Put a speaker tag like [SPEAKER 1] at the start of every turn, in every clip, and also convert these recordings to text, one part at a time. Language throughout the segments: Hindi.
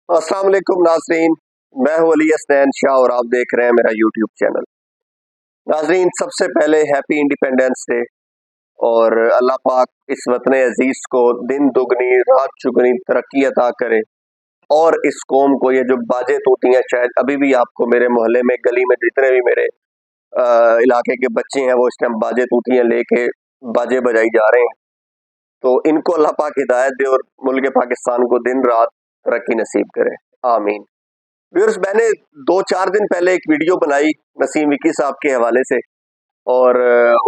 [SPEAKER 1] अस्सलाम वालेकुम नाजरीन। मैं हूं अली हसनैन शाह और आप देख रहे हैं मेरा यूट्यूब चैनल। नाजरीन, सबसे पहले हैप्पी इंडिपेंडेंस डे। और अल्लाह पाक इस वतन अजीज को दिन दुगनी रात चुगनी तरक्की अता करे। और इस कौम को, ये जो बाजे तोतियां शायद अभी भी आपको मेरे मोहल्ले में गली में जितने भी मेरे इलाके के बच्चे हैं वो इस टाइम बाजे तोतियां लेके बाजे बजाई जा रहे हैं, तो इनको अल्लाह पाक हिदायत दे और मुल्क पाकिस्तान को दिन रात तरक्की नसीब करे। आमीन। व्यूअर्स, मैंने 2-4 दिन पहले एक वीडियो बनाई नसीम विकी साहब के हवाले से। और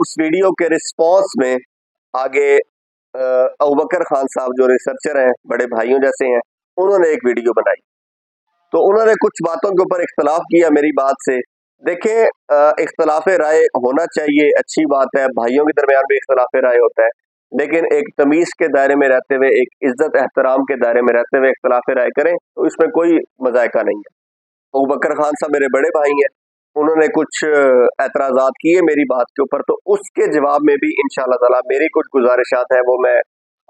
[SPEAKER 1] उस वीडियो के रिस्पॉन्स में आगे अबूबकर खान साहब जो रिसर्चर हैं, बड़े भाइयों जैसे हैं, उन्होंने एक वीडियो बनाई। तो उन्होंने कुछ बातों के ऊपर इख्तलाफ किया मेरी बात से। देखें, इख्तलाफ राय होना चाहिए, अच्छी बात है, भाइयों के दरमियान भी इख्तलाफ राय होता है, लेकिन एक तमीज़ के दायरे में रहते हुए, एक इज्जत एहतराम के दायरे में रहते हुए इख्तलाफ राय करें, तो इसमें कोई मजायका नहीं है। अबूबकर खान साहब मेरे बड़े भाई हैं, उन्होंने कुछ एतराज़ात किए मेरी बात के ऊपर, तो उसके जवाब में भी इंशाअल्लाह ताला मेरी कुछ गुजारिशात है वो मैं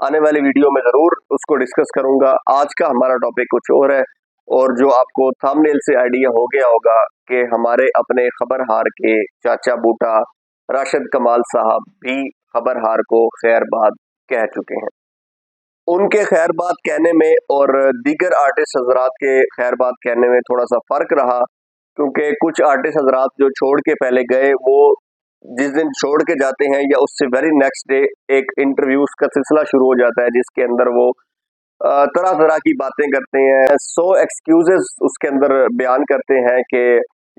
[SPEAKER 1] आने वाली वीडियो में ज़रूर उसको डिस्कस करूंगा। आज का हमारा टॉपिक कुछ और है, और जो आपको थंबनेल से आइडिया हो गया होगा कि हमारे अपने खबरहार के चाचा बूटा राशिद कमाल साहब भी खबरहार को खैरबाद कह चुके हैं। उनके खैरबाद कहने में और दीगर आर्टिस्ट हजरात के खैरबाद कहने में थोड़ा सा फर्क रहा, क्योंकि कुछ आर्टिस्ट हजरात जो छोड़ के पहले गए, वो जिस दिन छोड़ के जाते हैं या उससे वेरी नेक्स्ट डे एक इंटरव्यूज का सिलसिला शुरू हो जाता है, जिसके अंदर वो तरह तरह की बातें करते हैं, सो एक्सक्यूजेस उसके अंदर बयान करते हैं कि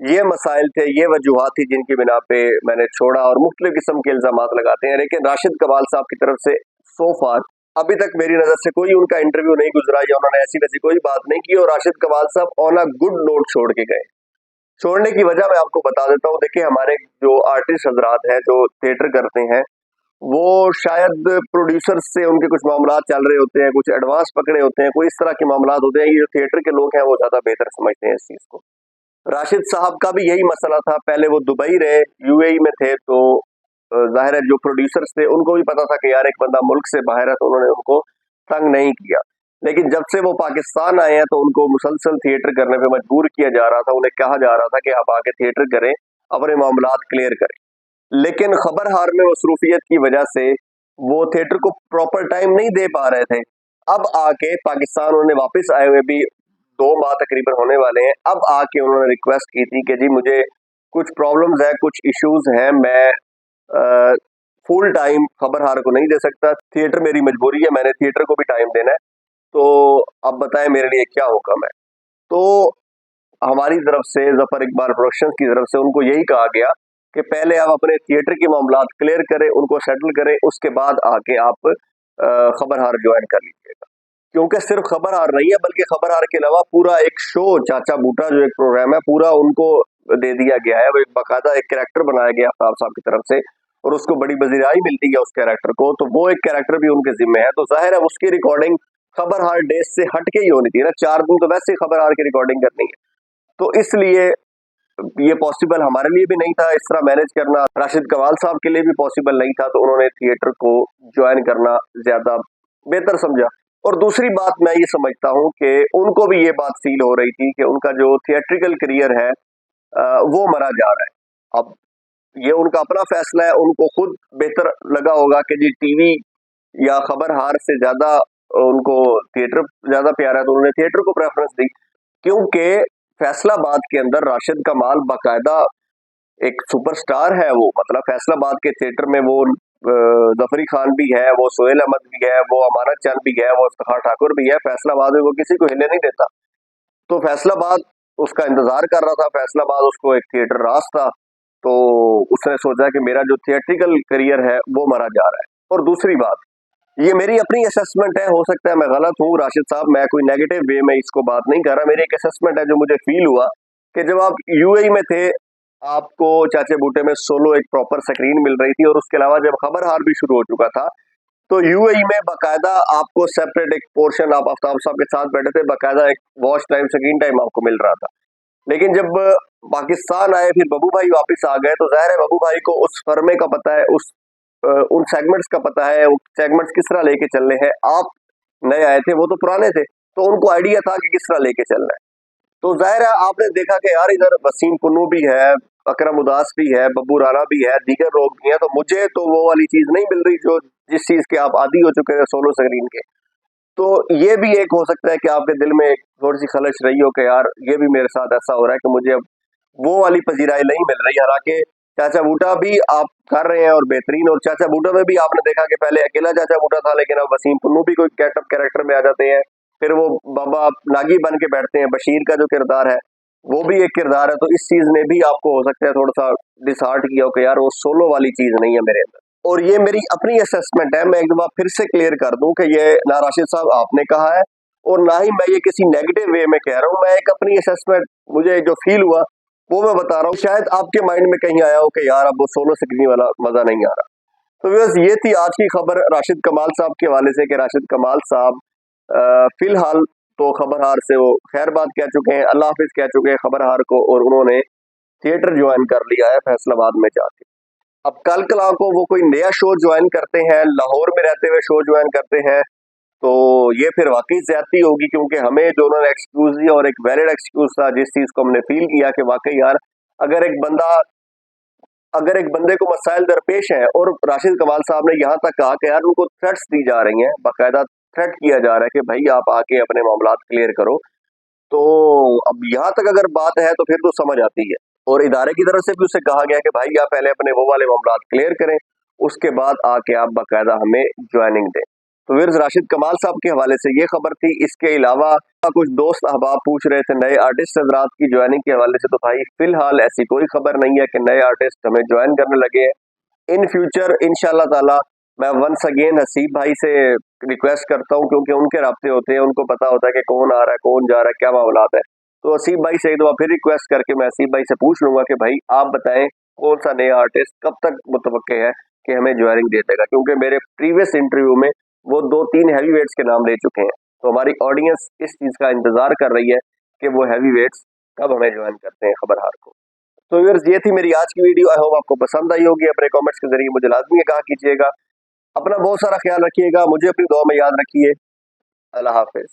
[SPEAKER 1] ये मसाइल थे, ये वजूहात थी जिनकी बिना पे मैंने छोड़ा, और मुख्तलिफ किस्म के इल्जाम लगाते हैं। लेकिन राशिद कमाल साहब की तरफ से सो फार अभी तक मेरी नजर से कोई उनका इंटरव्यू नहीं गुजरा या उन्होंने ऐसी वैसी कोई बात नहीं की, और राशिद कमाल साहब ऑन अ गुड नोट छोड़ के गए। छोड़ने की वजह मैं आपको बता देता हूँ। देखिए, हमारे जो आर्टिस्ट हजरात हैं जो थिएटर करते हैं, वो शायद प्रोड्यूसर से उनके कुछ मामला चल रहे होते हैं, कुछ एडवांस पकड़े होते हैं, कोई इस तरह के मामला होते हैं। ये जो थिएटर के लोग हैं वो ज्यादा बेहतर समझते हैं इस चीज को। राशिद साहब का भी यही मसला था, पहले वो दुबई रहे, यूएई में थे, तो जाहिर है जो प्रोड्यूसर्स थे उनको भी पता था कि यार एक बंदा मुल्क से बाहर है, तो उन्होंने उनको तंग नहीं किया। लेकिन जब से वो पाकिस्तान आए हैं तो उनको मुसलसल थिएटर करने पे मजबूर किया जा रहा था, उन्हें कहा जा रहा था कि आप आके थिएटर करें, अपने मामलात क्लियर करें। लेकिन खबरहार में मसरूफियत की वजह से वो थिएटर को प्रॉपर टाइम नहीं दे पा रहे थे। अब आके पाकिस्तान उन्होंने वापस आए हुए भी 2 माह तकरीबन होने वाले हैं, अब आके उन्होंने रिक्वेस्ट की थी कि जी मुझे कुछ प्रॉब्लम्स है, कुछ इश्यूज हैं, मैं फुल टाइम खबरहार को नहीं दे सकता, थिएटर मेरी मजबूरी है, मैंने थिएटर को भी टाइम देना है, तो अब बताएं मेरे लिए क्या हुक्म है। तो हमारी तरफ से, जफर इकबाल प्रोडक्शंस की तरफ से उनको यही कहा गया कि पहले आप अपने थिएटर के मामलात क्लियर करें, उनको सेटल करें, उसके बाद आके आप खबरहार ज्वाइन कर लीजिएगा। क्योंकि सिर्फ खबरहार नहीं है, बल्कि खबरहार के अलावा पूरा एक शो चाचा बूटा जो एक प्रोग्राम है, पूरा उनको दे दिया गया है। वो एक बाकायदा एक कैरेक्टर बनाया गया आफ्ताब साहब की तरफ से, और उसको बड़ी वजीराई मिलती है उस कैरेक्टर को, तो वो एक कैरेक्टर भी उनके जिम्मे है। तो जाहिर है उसकी रिकॉर्डिंग खबरहार डेज से हट के ही होनी थी ना, 4 दिन तो वैसे ही खबरहार की रिकॉर्डिंग करनी है, तो इसलिए ये पॉसिबल हमारे लिए भी नहीं था इस तरह मैनेज करना, राशिद कमाल साहब के लिए भी पॉसिबल नहीं था, तो उन्होंने थिएटर को ज्वाइन करना ज्यादा बेहतर समझा। और दूसरी बात मैं ये समझता हूँ कि उनको भी ये बात फील हो रही थी कि उनका जो थिएट्रिकल करियर है वो मरा जा रहा है। अब ये उनका अपना फैसला है, उनको खुद बेहतर लगा होगा कि जी टीवी या खबरहार से ज्यादा उनको थिएटर ज्यादा प्यारा है, तो उन्होंने थिएटर को प्रेफरेंस दी। क्योंकि फैसलाबाद के अंदर राशिद कमाल बाकायदा एक सुपरस्टार है, वो मतलब फैसलाबाद के थिएटर में वो जफरी खान भी है, वो सोहेल अहमद भी है, वो अमानत चंद भी है, वो इफ्तिखार ठाकुर भी है। फैसलाबाद में वो किसी को हिले नहीं देता, तो फैसलाबाद उसका इंतजार कर रहा था, फैसलाबाद उसको एक थिएटर रास था, तो उसने सोचा कि मेरा जो थिएट्रिकल करियर है वो मरा जा रहा है। और दूसरी बात, ये मेरी अपनी असेसमेंट है, हो सकता है मैं गलत हूँ राशिद साहब, मैं कोई नेगेटिव वे में इसको बात नहीं कर रहा, मेरी एक असेसमेंट है जो मुझे फील हुआ कि जब आप यूएई में थे, आपको चाचे बूटे में सोलो एक प्रॉपर स्क्रीन मिल रही थी, और उसके अलावा जब खबरहार भी शुरू हो चुका था, तो यूएई में बाकायदा आपको सेपरेट एक पोर्शन, आप आफ्ताब साहब के साथ बैठे थे, बाकायदा एक वॉच टाइम स्क्रीन टाइम आपको मिल रहा था। लेकिन जब पाकिस्तान आए, फिर बबू भाई वापस आ गए, तो जाहिर है बबू भाई को उस फर्मे का पता है, उन सेगमेंट्स का पता है, वो सेगमेंट्स किस तरह लेके चलने हैं। आप नए आए थे, वो तो पुराने थे, तो उनको आइडिया था कि किस तरह लेके चलना है। तो जाहिर है आपने देखा कि यार इधर वसीम पुन्नू भी है, अकरम उदास भी है, बब्बू राणा भी है, दीगर लोग भी हैं, तो मुझे तो वो वाली चीज नहीं मिल रही जो जिस चीज के आप आदी हो चुके हैं सोलो स्क्रीन के। तो ये भी एक हो सकता है कि आपके दिल में थोड़ी सी खलश रही हो कि यार ये भी मेरे साथ ऐसा हो रहा है कि मुझे अब वो वाली पजीराई नहीं मिल रही। हालांकि चाचा बूटा भी आप कर रहे हैं और बेहतरीन, और चाचा बूटा में भी आपने देखा कि पहले अकेला चाचा बूटा था, लेकिन अब वसीम पुन्नू भी कोई गेटअप कैरेक्टर में आ जाते हैं, फिर वो बाबा नागी बन के बैठते हैं। बशीर का जो किरदार है वो भी एक किरदार है। तो इस चीज ने भी आपको हो सकता है थोड़ा सा डिसहार्ट किया हो कि यार वो सोलो वाली चीज नहीं है मेरे अंदर। और ये मेरी अपनी असेसमेंट है, मैं एक दफा फिर से क्लियर कर दूं कि ये ना राशिद साहब आपने कहा है और ना ही मैं ये किसी नेगेटिव वे में कह रहा हूं। मैं एक अपनी असेसमेंट, मुझे जो फील हुआ वो मैं बता रहा हूँ। शायद आपके माइंड में कहीं आया हो कि यार अब वो सोलो स्क्रीन वाला मजा नहीं आ रहा। तो बस ये थी आज की खबर राशिद कमाल साहब के हवाले से कि राशिद कमाल साहब फिलहाल तो खबरहार से वो खैर बात कह चुके हैं, अल्लाह हाफिज कह चुके हैं खबरहार को, और उन्होंने थिएटर ज्वाइन कर लिया है फैसलाबाद में जाके। अब कल कला को वो कोई नया शो ज्वाइन करते हैं, लाहौर में रहते हुए शो ज्वाइन करते हैं, तो ये फिर वाकई ज्यादती होगी, क्योंकि हमें जो उन्होंने एक्सक्यूज दिया और एक वैलिड एक्सक्यूज था जिस चीज को हमने फील किया कि वाकई यार अगर एक बंदा अगर एक बंदे को मसाइल दरपेश हैं, और राशिद कमाल साहब ने यहाँ तक कहा कि यार उनको थ्रेट्स दी जा रही हैं, बाकायदा थ्रेट किया जा रहा है कि भाई आप आके अपने मामला क्लियर करो, तो अब यहाँ तक अगर बात है तो फिर तो समझ आती है। और इदारे की तरफ से भी उसे कहा गया कि भाई आप पहले अपने वो वाले मामला क्लियर करें, उसके बाद आके आप बाकायदा हमें ज्वाइनिंग दें। तो फिर राशिद कमाल साहब के हवाले से ये खबर थी। इसके अलावा कुछ दोस्त अहबाब पूछ रहे थे नए आर्टिस्ट हजरात की ज्वाइनिंग के हवाले से, तो भाई फिलहाल ऐसी कोई खबर नहीं है कि नए आर्टिस्ट हमें ज्वाइन करने लगे हैं। इन फ्यूचर इंशाल्लाह ताला मैं वंस अगेन हसीब भाई से रिक्वेस्ट करता हूँ, क्योंकि उनके राब्ते होते हैं, उनको पता होता है कि कौन आ रहा है, कौन जा रहा है, क्या मामला है। तो हसीब भाई से एक दफा फिर रिक्वेस्ट करके मैं हसीब भाई से पूछ लूंगा कि भाई आप बताएं कौन सा नया आर्टिस्ट कब तक मुतवक्के है कि हमें ज्वाइनिंग दे देगा, क्योंकि मेरे प्रीवियस इंटरव्यू में वो 2-3 हैवी वेट्स के नाम ले चुके हैं। तो हमारी ऑडियंस इस चीज का इंतजार कर रही है कि वो हैवी वेट्स कब हमें ज्वाइन करते हैं खबरहार को। तो व्यूअर्स ये थी मेरी आज की वीडियो, आई होप आपको पसंद आई होगी। अपने कमेंट्स के जरिए मुझे लाजमी कहा कीजिएगा। अपना बहुत सारा ख्याल रखिएगा, मुझे अपनी दुआ में याद रखिए। अल्लाह हाफिज।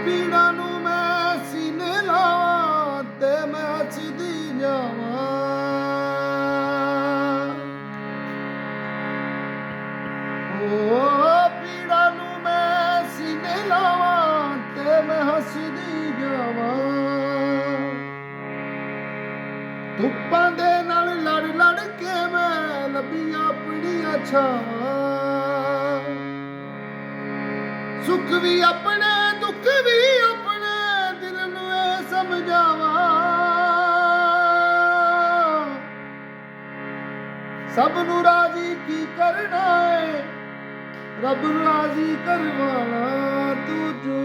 [SPEAKER 2] ਪੀੜਾਂ ਨੂੰ ਮੈਂ ਸੀਨੇ ਲਾਵਾਂ ਤੇ ਮੈਂ ਹੱਸਦੀ ਜਾਵਾਂ। ਪੀੜਾਂ ਨੂੰ ਮੈਂ ਸੀਨੇ ਲਾਵਾਂ ਤੇ ਮੈਂ ਹੱਸਦੀ ਜਾਵਾਂ। ਧੁੱਪਾਂ ਦੇ ਨਾਲ ਲੜ ਲੜ ਕੇ ਮੈਂ ਲੱਭੀਆਂ ਆਪਣੀਆਂ ਛਾਵਾਂ। ਸੁੱਖ ਵੀ ਆਪਣੇ ਦੁੱਖ ਵੀ ਆਪਣੇ ਦਿਲ ਨੂੰ ਇਹ ਸਮਝਾਵਾਂ। ਸਭ ਨੂੰ ਰਾਜ਼ੀ ਕੀ ਕਰਨਾ ਏ, ਰੱਬ ਨੂੰ ਰਾਜ਼ੀ ਕਰਵਾਣਾ। ਤੂੰ ਜੋ